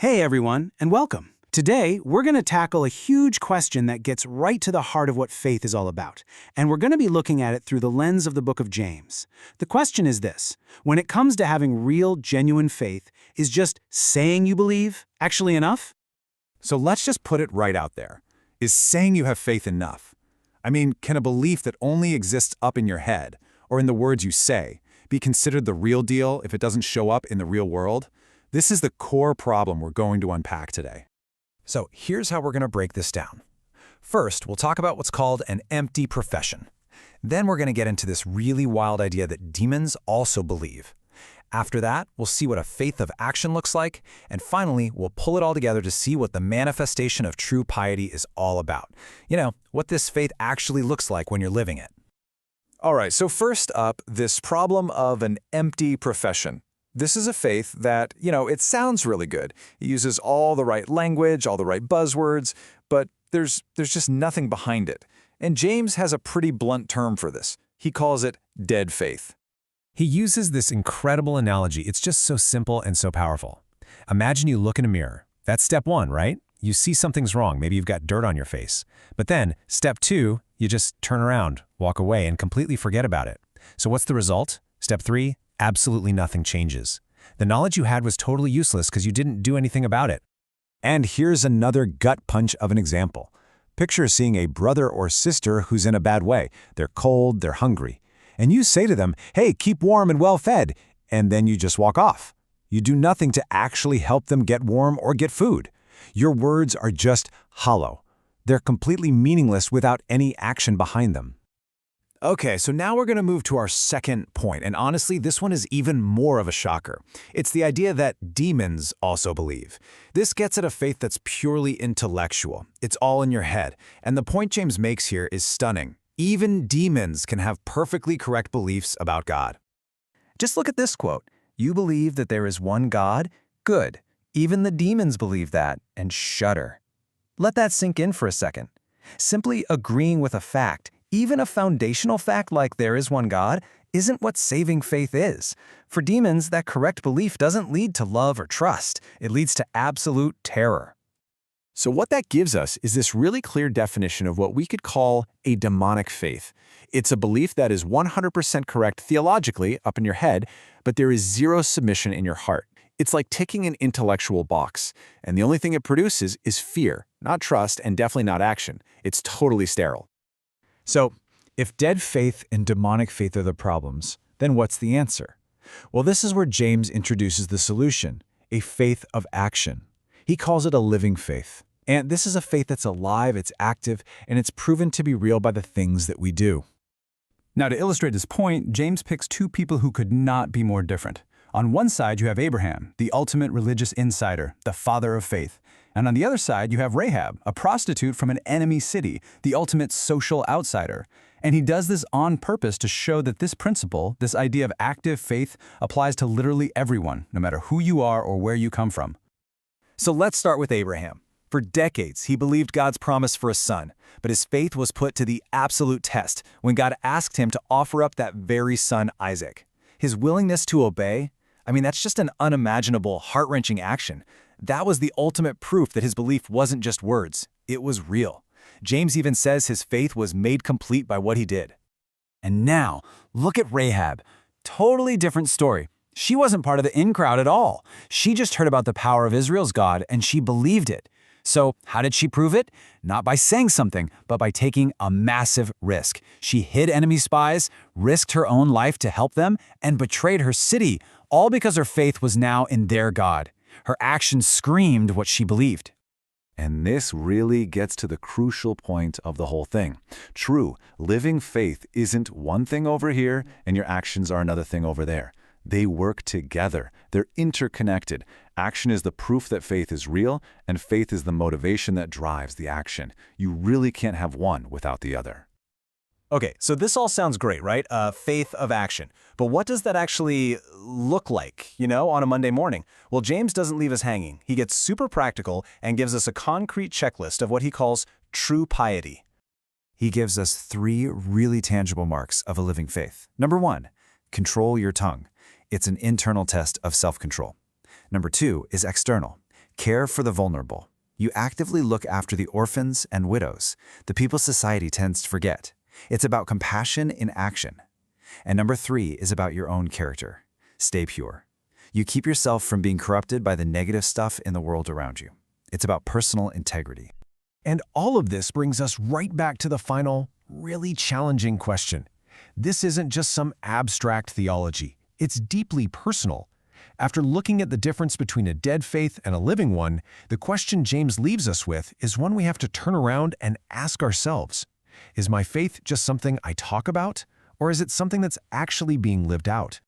Hey everyone, and welcome. Today, we're going to tackle a huge question that gets right to the heart of what faith is all about, and we're going to be looking at it through the lens of the book of James. The question is this: when it comes to having real, genuine faith, is just saying you believe actually enough? So let's just put it right out there. Is saying you have faith enough? I mean, can a belief that only exists up in your head, or in the words you say, be considered the real deal if it doesn't show up in the real world? This is the core problem we're going to unpack today. So here's how we're going to break this down. First, we'll talk about what's called an empty profession. Then we're going to get into this really wild idea that demons also believe. After that, we'll see what a faith of action looks like, and finally, we'll pull it all together to see what the manifestation of true piety is all about. You know, what this faith actually looks like when you're living it. All right, so first up, this problem of an empty profession. This is a faith that, it sounds really good. It uses all the right language, all the right buzzwords, but there's just nothing behind it. And James has a pretty blunt term for this. He calls it dead faith. He uses this incredible analogy. It's just so simple and so powerful. Imagine you look in a mirror. That's step one, right? You see something's wrong. Maybe you've got dirt on your face. But then, step two, you just turn around, walk away, and completely forget about it. So what's the result? Step three, absolutely nothing changes. The knowledge you had was totally useless because you didn't do anything about it. And here's another gut punch of an example. Picture seeing a brother or sister who's in a bad way. They're cold, they're hungry. And you say to them, hey, keep warm and well-fed, and then you just walk off. You do nothing to actually help them get warm or get food. Your words are just hollow. They're completely meaningless without any action behind them. Okay, so now we're going to move to our second point, and honestly, this one is even more of a shocker. It's the idea that demons also believe. This gets at a faith that's purely intellectual. It's all in your head, and the point James makes here is stunning. Even demons can have perfectly correct beliefs about God. Just look at this quote. You believe that there is one God? Good. Even the demons believe that and shudder. Let that sink in for a second. Simply agreeing with a fact, even a foundational fact like there is one God, isn't what saving faith is. For demons, that correct belief doesn't lead to love or trust. It leads to absolute terror. So what that gives us is this really clear definition of what we could call a demonic faith. It's a belief that is 100% correct theologically up in your head, but there is zero submission in your heart. It's like ticking an intellectual box, and the only thing it produces is fear, not trust, and definitely not action. It's totally sterile. So, if dead faith and demonic faith are the problems, then what's the answer? Well, this is where James introduces the solution, a faith of action. He calls it a living faith. And this is a faith that's alive, it's active, and it's proven to be real by the things that we do. Now, to illustrate his point, James picks two people who could not be more different. On one side, you have Abraham, the ultimate religious insider, the father of faith. And on the other side, you have Rahab, a prostitute from an enemy city, the ultimate social outsider. And he does this on purpose to show that this principle, this idea of active faith, applies to literally everyone, no matter who you are or where you come from. So let's start with Abraham. For decades, he believed God's promise for a son, but his faith was put to the absolute test when God asked him to offer up that very son, Isaac. His willingness to obey, that's just an unimaginable, heart-wrenching action. That was the ultimate proof that his belief wasn't just words, it was real. James even says his faith was made complete by what he did. And now, look at Rahab. Totally different story. She wasn't part of the in crowd at all. She just heard about the power of Israel's God, and she believed it. So how did she prove it? Not by saying something, but by taking a massive risk. She hid enemy spies, risked her own life to help them, and betrayed her city, all because her faith was now in their God. Her actions screamed what she believed. And this really gets to the crucial point of the whole thing. True, living faith isn't one thing over here and your actions are another thing over there. They work together. They're interconnected. Action is the proof that faith is real, and faith is the motivation that drives the action. You really can't have one without the other. Okay, so this all sounds great, right? Faith of action. But what does that actually look like, on a Monday morning? Well, James doesn't leave us hanging. He gets super practical and gives us a concrete checklist of what he calls true piety. He gives us 3 really tangible marks of a living faith. Number 1, control your tongue. It's an internal test of self-control. Number 2 is external. Care for the vulnerable. You actively look after the orphans and widows, the people society tends to forget. It's about compassion in action. And number 3 is about your own character. Stay pure. You keep yourself from being corrupted by the negative stuff in the world around you. It's about personal integrity. And all of this brings us right back to the final, really challenging question. This isn't just some abstract theology. It's deeply personal. After looking at the difference between a dead faith and a living one, the question James leaves us with is one we have to turn around and ask ourselves. Is my faith just something I talk about, or is it something that's actually being lived out?